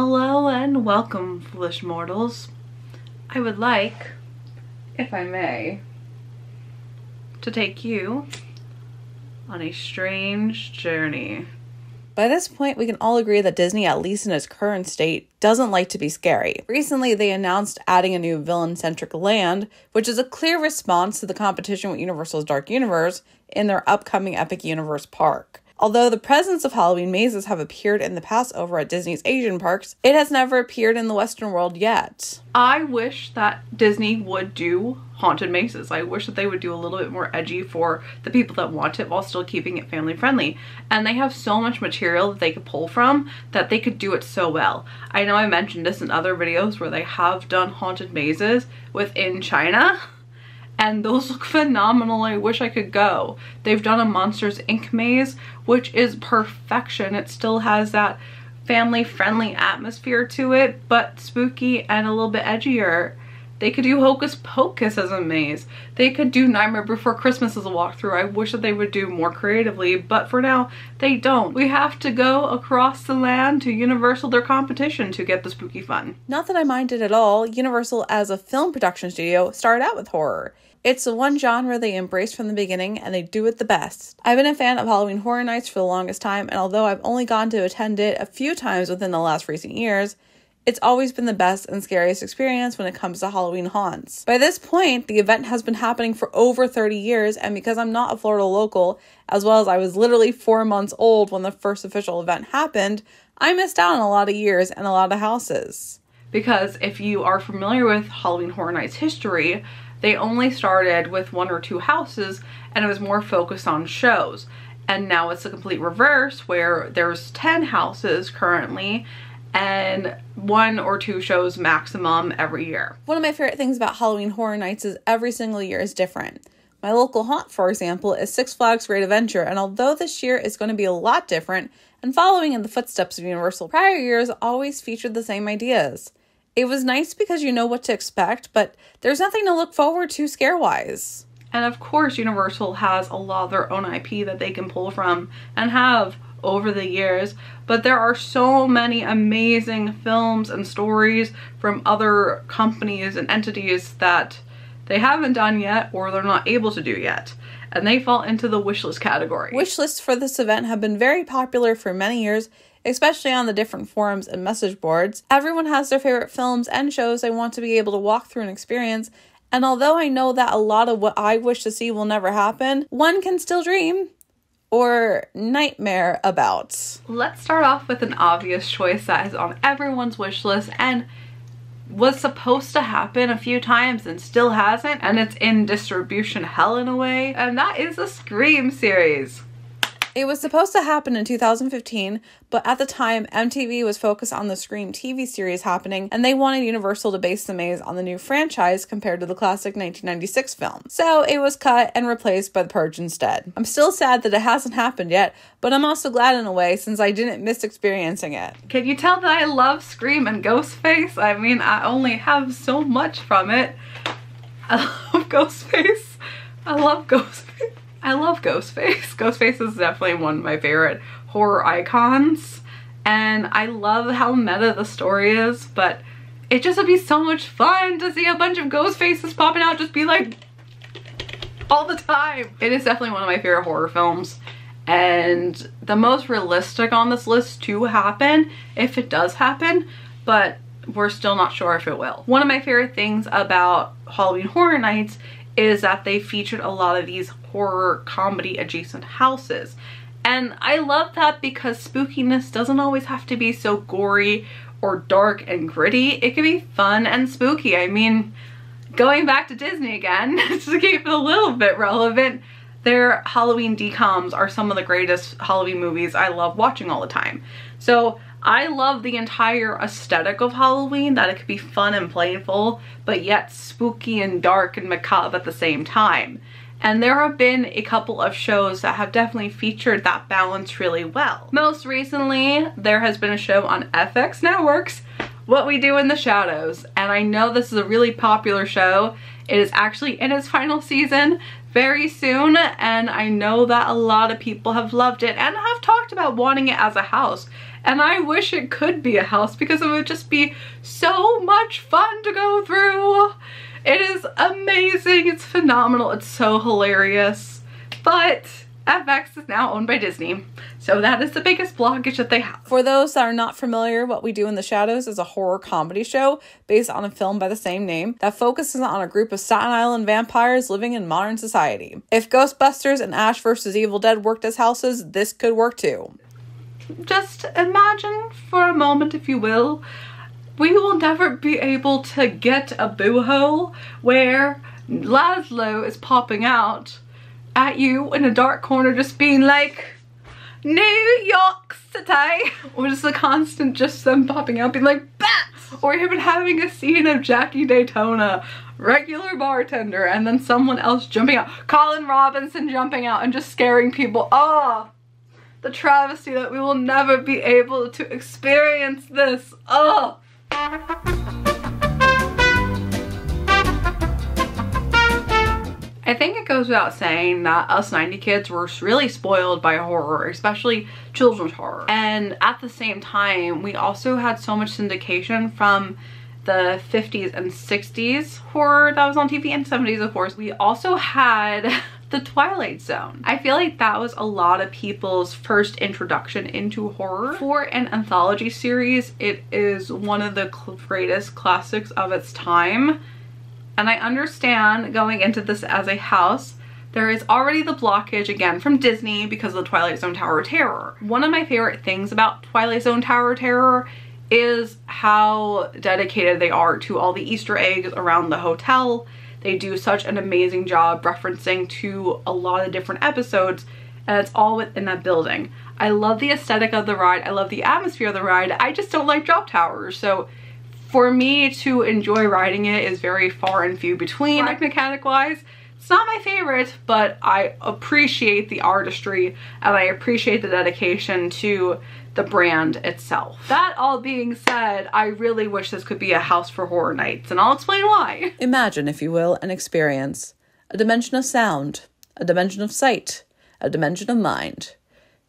Hello and welcome, foolish mortals. I would like, if I may, to take you on a strange journey. By this point, we can all agree that Disney, at least in its current state, doesn't like to be scary. Recently, they announced adding a new villain-centric land, which is a clear response to the competition with Universal's Dark Universe in their upcoming Epic Universe park. Although the presence of Halloween mazes have appeared in the past over at Disney's Asian parks, it has never appeared in the Western world yet. I wish that Disney would do haunted mazes. I wish that they would do a little bit more edgy for the people that want it while still keeping it family friendly. And they have so much material that they could pull from that they could do it so well. I know I mentioned this in other videos where they have done haunted mazes within China, and those look phenomenal. I wish I could go. They've done a Monsters Inc. maze, which is perfection. It still has that family-friendly atmosphere to it, but spooky and a little bit edgier. They could do Hocus Pocus as a maze. They could do Nightmare Before Christmas as a walkthrough. I wish that they would do more creatively, but for now, they don't. We have to go across the land to Universal, their competition, to get the spooky fun. Not that I mind it at all. Universal, as a film production studio, started out with horror. It's the one genre they embraced from the beginning, and they do it the best. I've been a fan of Halloween Horror Nights for the longest time, and although I've only gone to attend it a few times within the last recent years, it's always been the best and scariest experience when it comes to Halloween haunts. By this point, the event has been happening for over 30 years, and because I'm not a Florida local, as well as I was literally 4 months old when the first official event happened, I missed out on a lot of years and a lot of houses. Because if you are familiar with Halloween Horror Nights history, they only started with 1 or 2 houses, and it was more focused on shows. And now it's the complete reverse, where there's 10 hauses currently, and 1 or 2 shows maximum every year. One of my favorite things about Halloween Horror Nights is every single year is different. My local haunt, for example, is Six Flags Great Adventure, and although this year is going to be a lot different and following in the footsteps of Universal, prior years always featured the same ideas. It was nice because you know what to expect, but there's nothing to look forward to scare-wise. And of course, Universal has a lot of their own IP that they can pull from and have over the years, but there are so many amazing films and stories from other companies and entities that they haven't done yet or they're not able to do yet, and they fall into the wishlist category. Wishlists for this event have been very popular for many years, especially on the different forums and message boards. Everyone has their favorite films and shows they want to be able to walk through and experience, and although I know that a lot of what I wish to see will never happen, one can still dream or nightmare about. Let's start off with an obvious choice that is on everyone's wish list and was supposed to happen a few times and still hasn't, and it's in distribution hell in a way, and that is the Scream series. It was supposed to happen in 2015, but at the time, MTV was focused on the Scream TV series happening, and they wanted Universal to base the maze on the new franchise compared to the classic 1996 film. So it was cut and replaced by The Purge instead. I'm still sad that it hasn't happened yet, but I'm also glad in a way since I didn't miss experiencing it. Can you tell that I love Scream and Ghostface? I mean, I only have so much from it. I love Ghostface. I love Ghostface. I love Ghostface. Ghostface is definitely one of my favorite horror icons, and I love how meta the story is, but it just would be so much fun to see a bunch of ghost faces popping out, just be like all the time. It is definitely one of my favorite horror films, and the most realistic on this list to happen, if it does happen, but we're still not sure if it will. One of my favorite things about Halloween Horror Nights is that they featured a lot of these horror comedy adjacent houses. And I love that because spookiness doesn't always have to be so gory or dark and gritty. It can be fun and spooky. I mean, going back to Disney again, to keep it a little bit relevant, their Halloween DComs are some of the greatest Halloween movies I love watching all the time. So I love the entire aesthetic of Halloween, that it could be fun and playful, but yet spooky and dark and macabre at the same time. And there have been a couple of shows that have definitely featured that balance really well. Most recently, there has been a show on FX Networks, What We Do in the Shadows. And I know this is a really popular show. It is actually in its final season very soon, and I know that a lot of people have loved it and have talked about wanting it as a house. And I wish it could be a house because it would just be so much fun to go through. It is amazing. It's phenomenal. It's so hilarious. But FX is now owned by Disney, so that is the biggest blockage that they have. For those that are not familiar, What We Do in the Shadows is a horror comedy show based on a film by the same name that focuses on a group of Staten Island vampires living in modern society. If Ghostbusters and Ash vs. Evil Dead worked as houses, this could work too. Just imagine for a moment, if you will, we will never be able to get a boo-hole where Laszlo is popping out at you in a dark corner just being like, New York City, or just a constant just them popping out being like, bats, or even having a scene of Jackie Daytona, regular bartender, and then someone else jumping out, Colin Robinson jumping out and just scaring people. Oh, the travesty that we will never be able to experience this. Oh. I think it goes without saying that us 90 kids were really spoiled by horror, especially children's horror. And at the same time, we also had so much syndication from the 50s and 60s horror that was on TV, and 70s of course. We also had the Twilight Zone. I feel like that was a lot of people's first introduction into horror. For an anthology series, it is one of the greatest classics of its time. And I understand going into this as a house, there is already the blockage again from Disney because of the Twilight Zone Tower of Terror. One of my favorite things about Twilight Zone Tower of Terror is how dedicated they are to all the Easter eggs around the hotel. They do such an amazing job referencing to a lot of different episodes, and it's all within that building. I love the aesthetic of the ride. I love the atmosphere of the ride. I just don't like drop towers. So for me to enjoy riding it is very far and few between. Ride mechanic wise, it's not my favorite, but I appreciate the artistry and I appreciate the dedication to the brand itself. That all being said, I really wish this could be a house for horror nights, and I'll explain why. Imagine, if you will, an experience. A dimension of sound, a dimension of sight, a dimension of mind.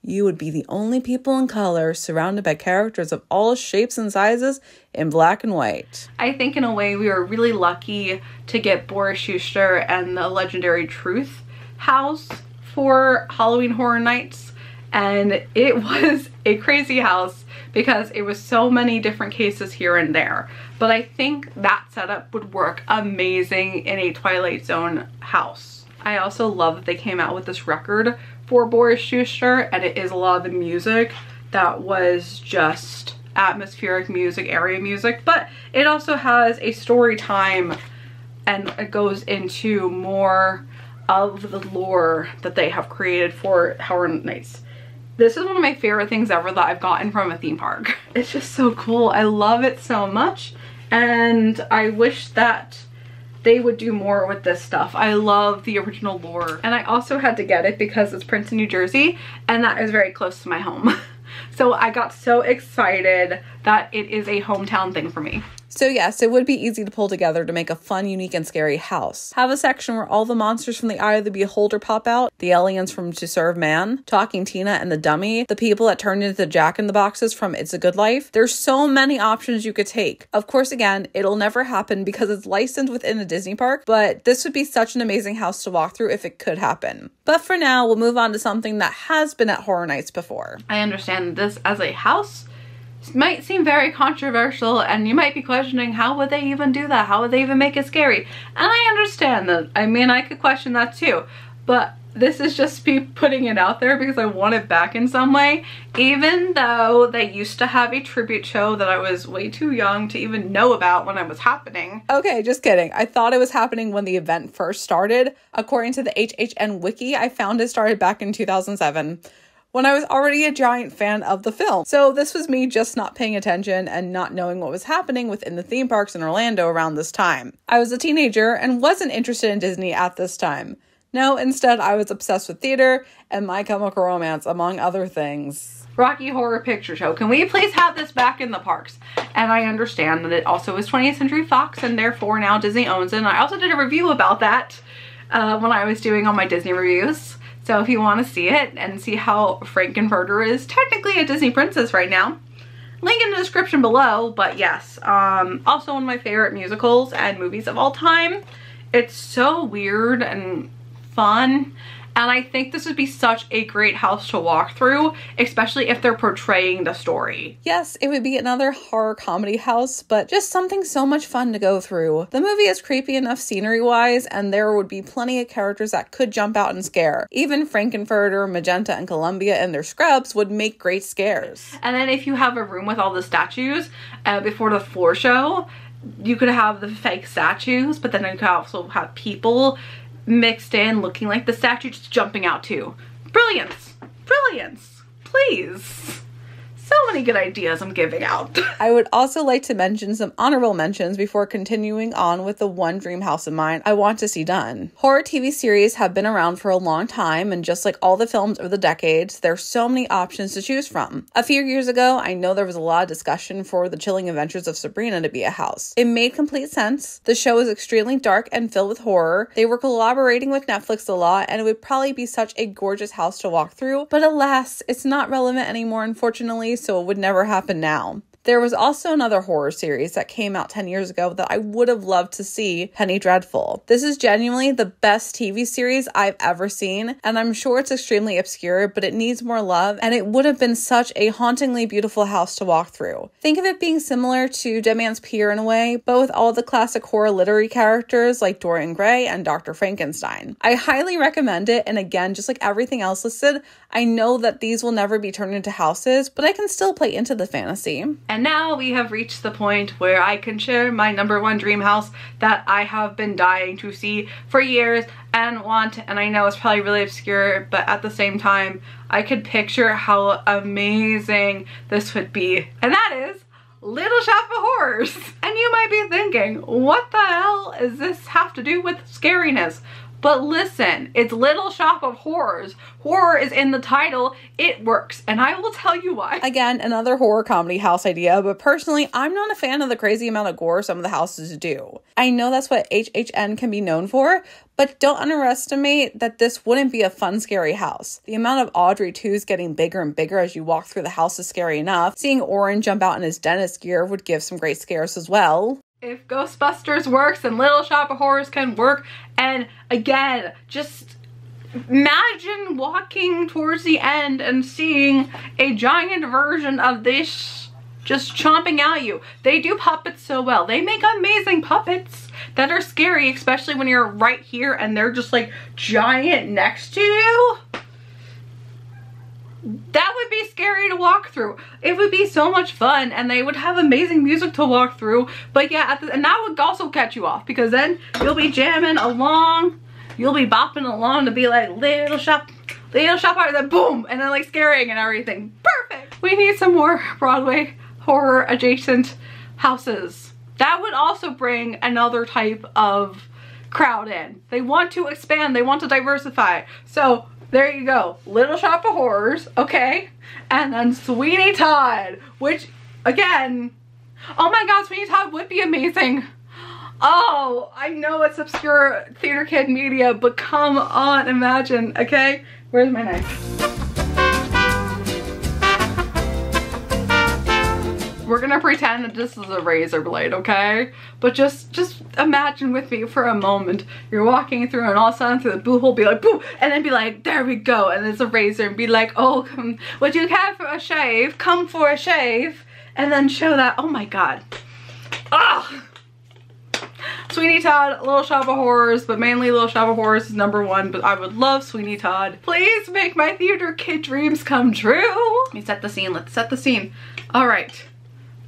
You would be the only people in color surrounded by characters of all shapes and sizes in black and white. I think in a way we were really lucky to get Boris Schuster and the legendary Truth house for Halloween Horror Nights. And it was a crazy house because it was so many different cases here and there. But I think that setup would work amazing in a Twilight Zone house. I also love that they came out with this record for Boris Schuster, and it is a lot of the music that was just atmospheric music, area music, but it also has a story time and it goes into more of the lore that they have created for Horror Nights. This is one of my favorite things ever that I've gotten from a theme park. It's just so cool. I love it so much, and I wish that they would do more with this stuff. I love the original lore. And I also had to get it because it's Princeton, New Jersey, and that is very close to my home. So I got so excited that it is a hometown thing for me. So yes, it would be easy to pull together to make a fun, unique, and scary house. Have a section where all the monsters from the Eye of the Beholder pop out, the aliens from To Serve Man, Talking Tina and the Dummy, the people that turned into the Jack-in-the-Boxes from It's a Good Life. There's so many options you could take. Of course, again, it'll never happen because it's licensed within a Disney park, but this would be such an amazing house to walk through if it could happen. But for now, we'll move on to something that has been at Horror Nights before. I understand this as a house might seem very controversial, and you might be questioning, how would they even do that? How would they even make it scary? And I understand that. I mean, I could question that too, but this is just me putting it out there because I want it back in some way, even though they used to have a tribute show that I was way too young to even know about when it was happening. Okay, just kidding. I thought it was happening when the event first started. According to the HHN Wiki, I found it started back in 2007. When I was already a giant fan of the film. So this was me just not paying attention and not knowing what was happening within the theme parks in Orlando around this time. I was a teenager and wasn't interested in Disney at this time. No, instead I was obsessed with theater and My Chemical Romance, among other things. Rocky Horror Picture Show. Can we please have this back in the parks? And I understand that it also is 20th Century Fox and therefore now Disney owns it. And I also did a review about that when I was doing all my Disney reviews. So if you want to see it and see how Frankenfurter is technically a Disney princess right now, link in the description below. But yes, also one of my favorite musicals and movies of all time. It's so weird and fun. And I think this would be such a great house to walk through, especially if they're portraying the story. Yes, it would be another horror comedy house, but just something so much fun to go through. The movie is creepy enough scenery-wise, and there would be plenty of characters that could jump out and scare. Even Frankenfurter, Magenta, and Columbia and their scrubs would make great scares. And then if you have a room with all the statues before the floor show, you could have the fake statues, but then you could also have people mixed in looking like the statue just jumping out too. Brilliance. Brilliance. Please. So many good ideas I'm giving out. I would also like to mention some honorable mentions before continuing on with the one dream house of mine I want to see done. Horror TV series have been around for a long time, and just like all the films over the decades, there's so many options to choose from. A few years ago, I know there was a lot of discussion for The Chilling Adventures of Sabrina to be a house. It made complete sense. The show is extremely dark and filled with horror. They were collaborating with Netflix a lot, and it would probably be such a gorgeous house to walk through, but alas, it's not relevant anymore, unfortunately, so it would never happen now. There was also another horror series that came out 10 years ago that I would have loved to see, Penny Dreadful. This is genuinely the best TV series I've ever seen, and I'm sure it's extremely obscure, but it needs more love, and it would have been such a hauntingly beautiful house to walk through. Think of it being similar to Dead Man's Pier in a way, but with all the classic horror literary characters like Dorian Gray and Dr. Frankenstein. I highly recommend it, and again, just like everything else listed, I know that these will never be turned into houses, but I can still play into the fantasy. And now we have reached the point where I can share my #1 dream house that I have been dying to see for years and want. And I know it's probably really obscure, but at the same time, I could picture how amazing this would be. And that is Little Shop of Horrors. And you might be thinking, what the hell does this have to do with scariness? But listen, it's Little Shop of Horrors. Horror is in the title. It works. And I will tell you why. Again, another horror comedy house idea, but personally, I'm not a fan of the crazy amount of gore some of the houses do. I know that's what HHN can be known for, but don't underestimate that this wouldn't be a fun, scary house. The amount of Audrey 2s getting bigger and bigger as you walk through the house is scary enough. Seeing Orin jump out in his dentist gear would give some great scares as well. If Ghostbusters works, then Little Shop of Horrors can work. And again, just imagine walking towards the end and seeing a giant version of this just chomping at you. They do puppets so well. They make amazing puppets that are scary, especially when you're right here and they're just like giant next to you. That would be scary to walk through. It would be so much fun, and they would have amazing music to walk through. But yeah, and that would also catch you off, because then you'll be jamming along, you'll be bopping along to be like Little Shop, and then boom, and then like scaring and everything. Perfect. We need some more Broadway horror adjacent houses. That would also bring another type of crowd in. They want to expand, they want to diversify. So there you go, Little Shop of Horrors, okay? And then Sweeney Todd, which, again, oh my god, Sweeney Todd would be amazing. Oh, I know it's obscure theater kid media, but come on, imagine, okay? Where's my knife? We're gonna pretend that this is a razor blade, okay? But just imagine with me for a moment. You're walking through and all of a sudden through the boo hole be like, boo! And then be like, there we go. And it's a razor and be like, oh, would you care for a shave? Come for a shave. And then show that, oh my god. Ugh! Sweeney Todd, Little Shop of Horrors, but mainly Little Shop of Horrors is #1, but I would love Sweeney Todd. Please make my theater kid dreams come true. Let me set the scene, let's set the scene. All right.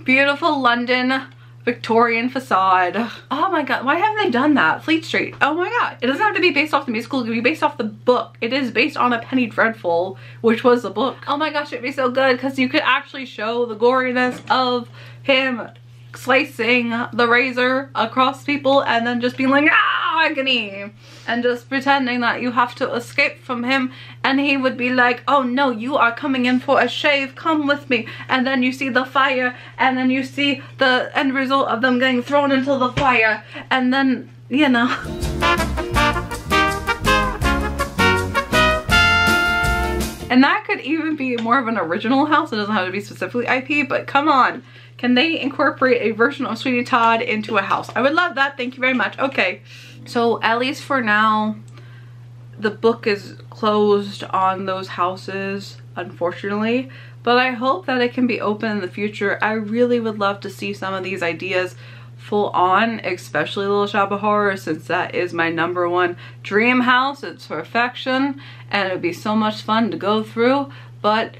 Beautiful London Victorian facade. Oh my god, why haven't they done that? Fleet Street. Oh my god. It doesn't have to be based off the musical, it can be based off the book. It is based on a Penny Dreadful, which was the book. Oh my gosh, it'd be so good because you could actually show the goriness of him slicing the razor across people and then just being like, ah! agony, and just pretending that you have to escape from him, and he would be like, oh no, you are coming in for a shave, come with me. And then you see the fire, and then you see the end result of them getting thrown into the fire, and then, you know. And that could even be more of an original house. It doesn't have to be specifically IP, but come on. Can they incorporate a version of Sweeney Todd into a house? I would love that. Thank you very much. Okay, so at least for now, the book is closed on those houses, unfortunately. But I hope that it can be open in the future. I really would love to see some of these ideas full on, especially Little Shop of Horror, since that is my #1 dream house. It's perfection, and it would be so much fun to go through, but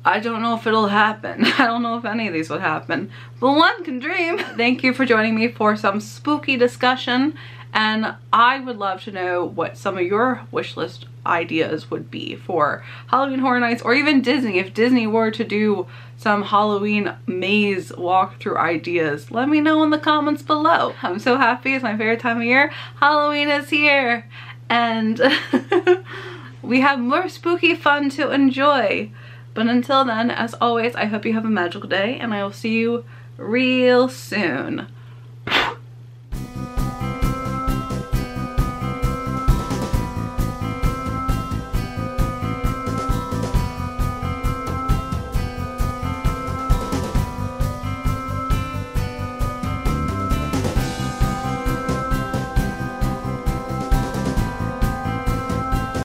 I don't know if it'll happen. I don't know if any of these would happen, but one can dream. Thank you for joining me for some spooky discussion, and I would love to know what some of your wish list ideas would be for Halloween Horror Nights, or even Disney. If Disney were to do some Halloween maze walkthrough ideas, let me know in the comments below. I'm so happy. It's my favorite time of year. Halloween is here, and we have more spooky fun to enjoy. But until then, as always, I hope you have a magical day, and I will see you real soon.